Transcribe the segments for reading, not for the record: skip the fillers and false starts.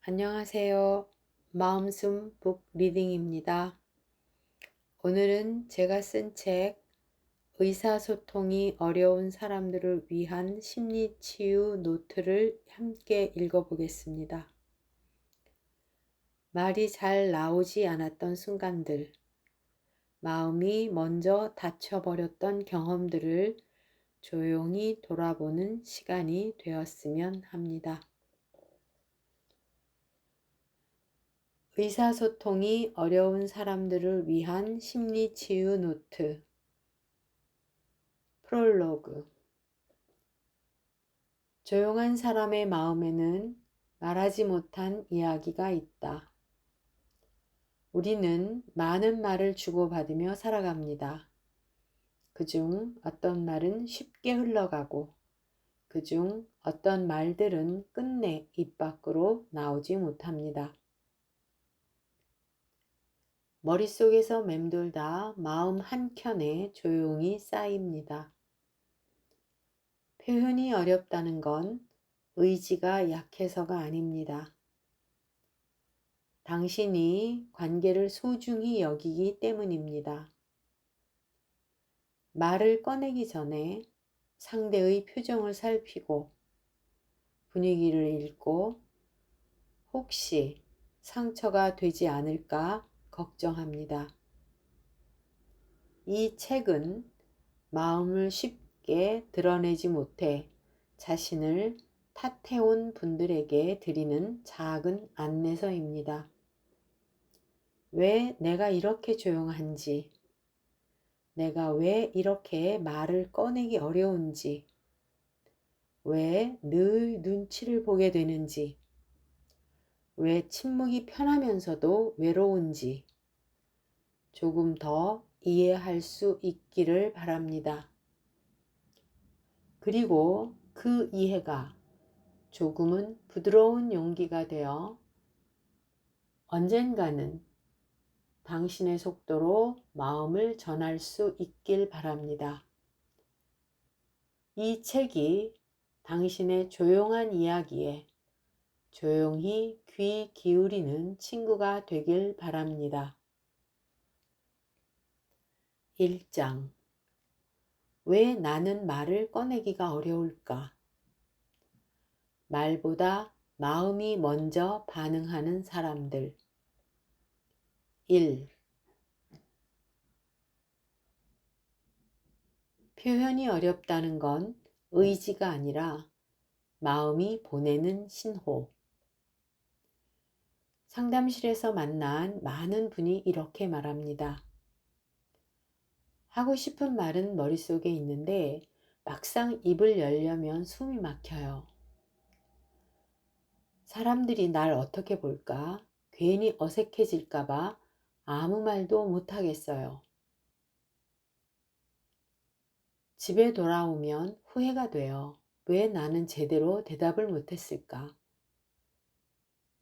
안녕하세요. 마음숨 북 리딩입니다. 오늘은 제가 쓴 책 의사소통이 어려운 사람들을 위한 심리치유 노트를 함께 읽어보겠습니다. 말이 잘 나오지 않았던 순간들, 마음이 먼저 닫혀버렸던 경험들을 조용히 돌아보는 시간이 되었으면 합니다. 의사소통이 어려운 사람들을 위한 심리치유 노트. 프롤로그. 조용한 사람의 마음에는 말하지 못한 이야기가 있다. 우리는 많은 말을 주고받으며 살아갑니다. 그중 어떤 말은 쉽게 흘러가고, 그중 어떤 말들은 끝내 입 밖으로 나오지 못합니다. 머릿속에서 맴돌다 마음 한켠에 조용히 쌓입니다. 표현이 어렵다는 건 의지가 약해서가 아닙니다. 당신이 관계를 소중히 여기기 때문입니다. 말을 꺼내기 전에 상대의 표정을 살피고 분위기를 읽고 혹시 상처가 되지 않을까 걱정합니다. 이 책은 마음을 쉽게 드러내지 못해 자신을 탓해온 분들에게 드리는 작은 안내서입니다. 왜 내가 이렇게 조용한지, 내가 왜 이렇게 말을 꺼내기 어려운지, 왜 늘 눈치를 보게 되는지, 왜 침묵이 편하면서도 외로운지 조금 더 이해할 수 있기를 바랍니다. 그리고 그 이해가 조금은 부드러운 용기가 되어 언젠가는 당신의 속도로 마음을 전할 수 있길 바랍니다. 이 책이 당신의 조용한 이야기에 조용히 귀 기울이는 친구가 되길 바랍니다. 1장. 왜 나는 말을 꺼내기가 어려울까? 말보다 마음이 먼저 반응하는 사람들. 1. 표현이 어렵다는 건 의지가 아니라 마음이 보내는 신호. 상담실에서 만난 많은 분이 이렇게 말합니다. 하고 싶은 말은 머릿속에 있는데 막상 입을 열려면 숨이 막혀요. 사람들이 날 어떻게 볼까? 괜히 어색해질까봐 아무 말도 못하겠어요. 집에 돌아오면 후회가 돼요. 왜 나는 제대로 대답을 못했을까?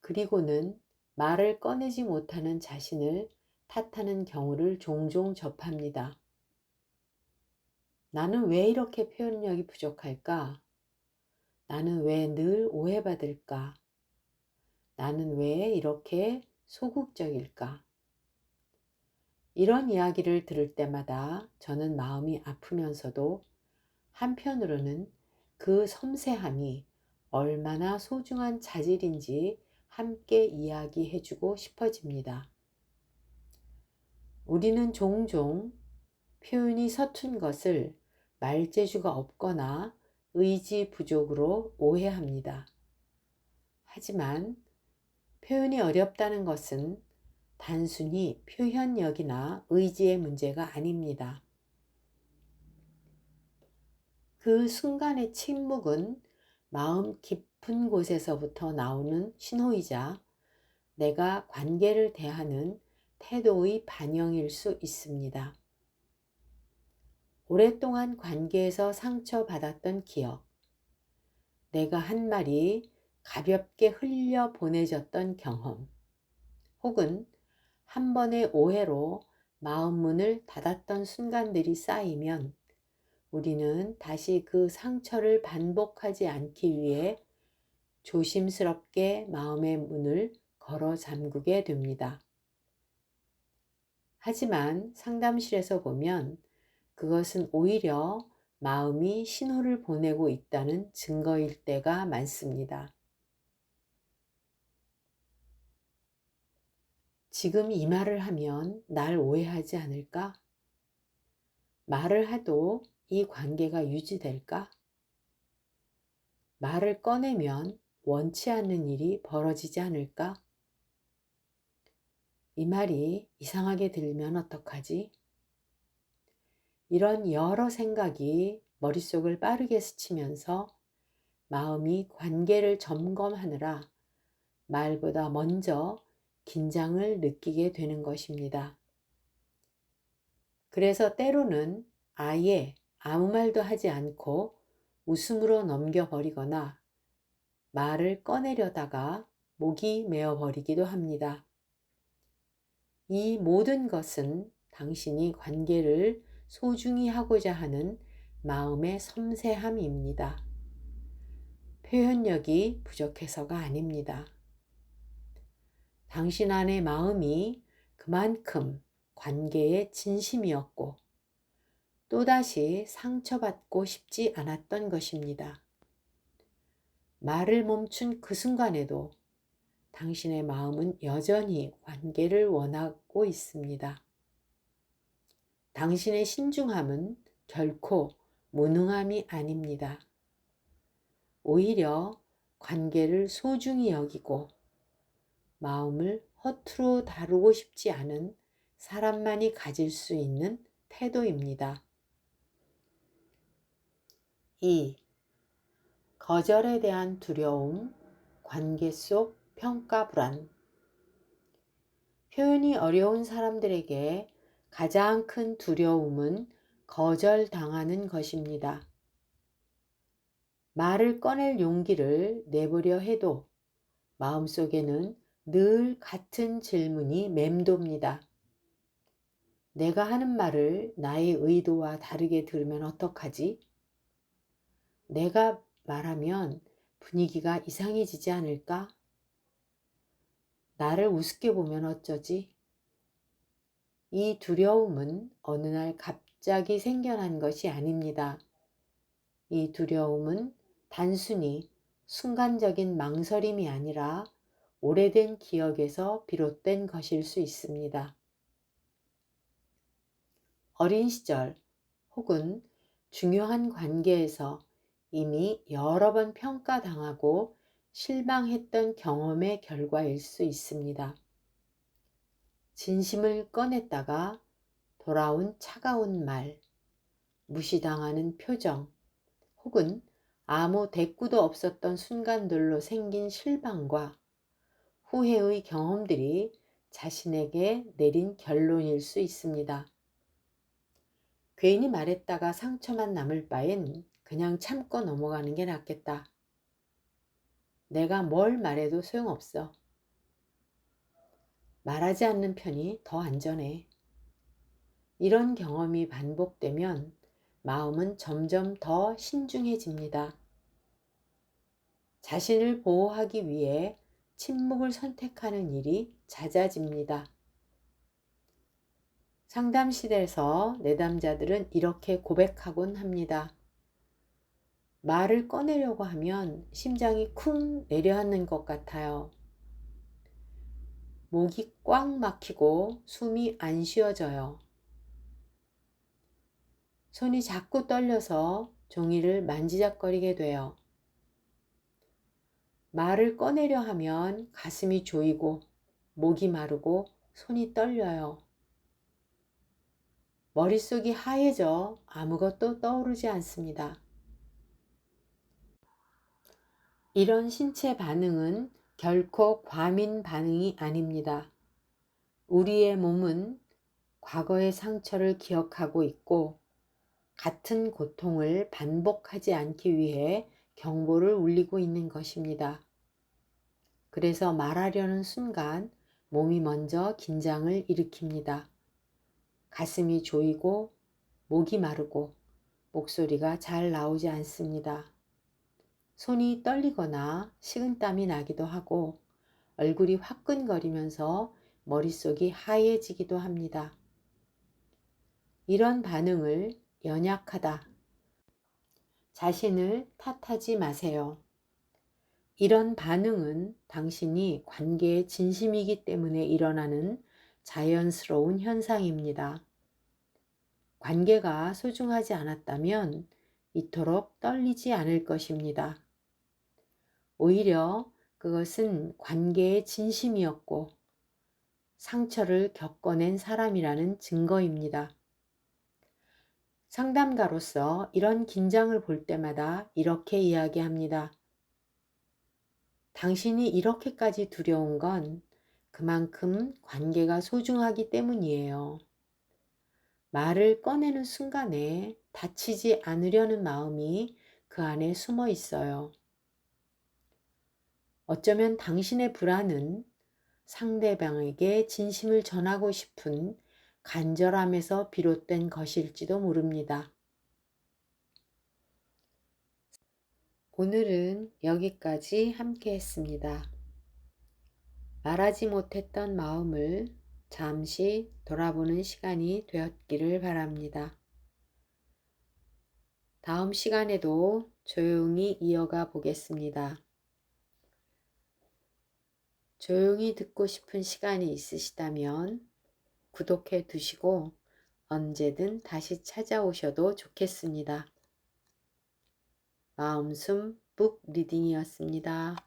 그리고는 말을 꺼내지 못하는 자신을 탓하는 경우를 종종 접합니다. 나는 왜 이렇게 표현력이 부족할까? 나는 왜 늘 오해받을까? 나는 왜 이렇게 소극적일까? 이런 이야기를 들을 때마다 저는 마음이 아프면서도 한편으로는 그 섬세함이 얼마나 소중한 자질인지 함께 이야기해주고 싶어집니다. 우리는 종종 표현이 서툰 것을 말재주가 없거나 의지 부족으로 오해합니다. 하지만 표현이 어렵다는 것은 단순히 표현력이나 의지의 문제가 아닙니다. 그 순간의 침묵은 마음 깊은 곳에서부터 나오는 신호이자 내가 관계를 대하는 태도의 반영일 수 있습니다. 오랫동안 관계에서 상처받았던 기억, 내가 한 말이 가볍게 흘려 보내졌던 경험, 혹은 한 번의 오해로 마음 문을 닫았던 순간들이 쌓이면 우리는 다시 그 상처를 반복하지 않기 위해 조심스럽게 마음의 문을 걸어 잠그게 됩니다. 하지만 상담실에서 보면 그것은 오히려 마음이 신호를 보내고 있다는 증거일 때가 많습니다. 지금 이 말을 하면 날 오해하지 않을까? 말을 해도 이 관계가 유지될까? 말을 꺼내면 원치 않는 일이 벌어지지 않을까? 이 말이 이상하게 들리면 어떡하지? 이런 여러 생각이 머릿속을 빠르게 스치면서 마음이 관계를 점검하느라 말보다 먼저 긴장을 느끼게 되는 것입니다. 그래서 때로는 아예 아무 말도 하지 않고 웃음으로 넘겨버리거나 말을 꺼내려다가 목이 메어버리기도 합니다. 이 모든 것은 당신이 관계를 소중히 하고자 하는 마음의 섬세함입니다. 표현력이 부족해서가 아닙니다. 당신 안의 마음이 그만큼 관계에 진심이었고 또다시 상처받고 싶지 않았던 것입니다. 말을 멈춘 그 순간에도 당신의 마음은 여전히 관계를 원하고 있습니다. 당신의 신중함은 결코 무능함이 아닙니다. 오히려 관계를 소중히 여기고 마음을 허투루 다루고 싶지 않은 사람만이 가질 수 있는 태도입니다. 2. 거절에 대한 두려움, 관계 속 평가 불안. 표현이 어려운 사람들에게 가장 큰 두려움은 거절당하는 것입니다. 말을 꺼낼 용기를 내보려 해도 마음속에는 늘 같은 질문이 맴돕니다. 내가 하는 말을 나의 의도와 다르게 들으면 어떡하지? 내가 말하면 분위기가 이상해지지 않을까? 나를 우습게 보면 어쩌지? 이 두려움은 어느 날 갑자기 생겨난 것이 아닙니다. 이 두려움은 단순히 순간적인 망설임이 아니라 오래된 기억에서 비롯된 것일 수 있습니다. 어린 시절 혹은 중요한 관계에서 이미 여러 번 평가당하고 실망했던 경험의 결과일 수 있습니다. 진심을 꺼냈다가 돌아온 차가운 말, 무시당하는 표정, 혹은 아무 대꾸도 없었던 순간들로 생긴 실망과 후회의 경험들이 자신에게 내린 결론일 수 있습니다. 괜히 말했다가 상처만 남을 바엔 그냥 참고 넘어가는 게 낫겠다. 내가 뭘 말해도 소용없어. 말하지 않는 편이 더 안전해. 이런 경험이 반복되면 마음은 점점 더 신중해집니다. 자신을 보호하기 위해 침묵을 선택하는 일이 잦아집니다. 상담실에서 내담자들은 이렇게 고백하곤 합니다. 말을 꺼내려고 하면 심장이 쿵 내려앉는 것 같아요. 목이 꽉 막히고 숨이 안 쉬어져요. 손이 자꾸 떨려서 종이를 만지작거리게 돼요. 말을 꺼내려 하면 가슴이 조이고 목이 마르고 손이 떨려요. 머릿속이 하얘져 아무것도 떠오르지 않습니다. 이런 신체 반응은 결코 과민 반응이 아닙니다. 우리의 몸은 과거의 상처를 기억하고 있고 같은 고통을 반복하지 않기 위해 경보를 울리고 있는 것입니다. 그래서 말하려는 순간 몸이 먼저 긴장을 일으킵니다. 가슴이 조이고 목이 마르고 목소리가 잘 나오지 않습니다. 손이 떨리거나 식은땀이 나기도 하고 얼굴이 화끈거리면서 머릿속이 하얘지기도 합니다. 이런 반응을 연약하다, 자신을 탓하지 마세요. 이런 반응은 당신이 관계에 진심이기 때문에 일어나는 자연스러운 현상입니다. 관계가 소중하지 않았다면 이토록 떨리지 않을 것입니다. 오히려 그것은 관계의 진심이었고 상처를 겪어낸 사람이라는 증거입니다. 상담가로서 이런 긴장을 볼 때마다 이렇게 이야기합니다. 당신이 이렇게까지 두려운 건 그만큼 관계가 소중하기 때문이에요. 말을 꺼내는 순간에 다치지 않으려는 마음이 그 안에 숨어 있어요. 어쩌면 당신의 불안은 상대방에게 진심을 전하고 싶은 간절함에서 비롯된 것일지도 모릅니다. 오늘은 여기까지 함께 했습니다. 말하지 못했던 마음을 잠시 돌아보는 시간이 되었기를 바랍니다. 다음 시간에도 조용히 이어가 보겠습니다. 조용히 듣고 싶은 시간이 있으시다면 구독해 두시고 언제든 다시 찾아오셔도 좋겠습니다. 마음숨 북 리딩이었습니다.